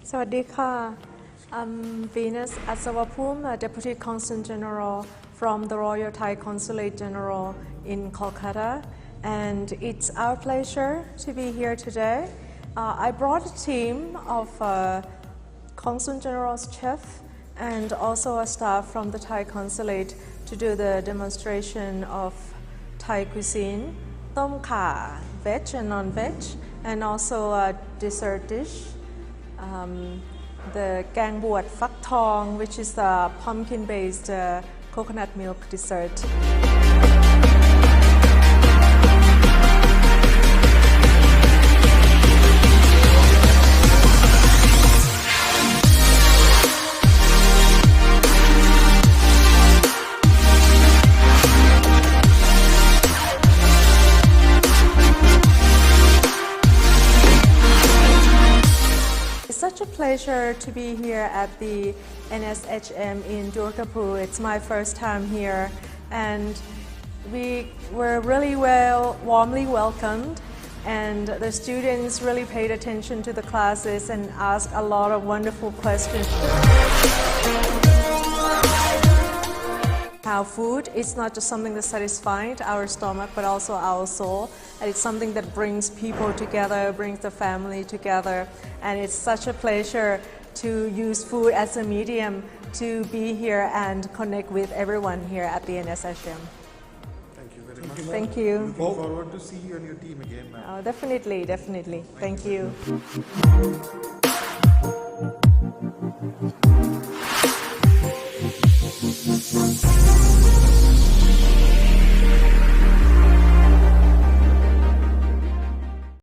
Sawadika. I'm Venus Asawapum, Deputy Consul General from the Royal Thai Consulate General in Kolkata, and it's our pleasure to be here today. I brought a team of Consul General's chef and also a staff from the Thai Consulate to do the demonstration of Thai cuisine, tom kha, veg and non-veg, and also a dessert dish. The Gang Buat Fak Thong, which is a pumpkin-based coconut milk dessert. It's such a pleasure to be here at the NSHM in Durgapur. It's my first time here, and we were really warmly welcomed, and the students really paid attention to the classes and asked a lot of wonderful questions. Our food is not just something that satisfies our stomach, but also our soul. And it's something that brings people together, brings the family together. And it's such a pleasure to use food as a medium to be here and connect with everyone here at the NSHM. Thank you very much. Thank you. Looking forward to see you and your team again, ma'am. Oh, definitely. Thank you.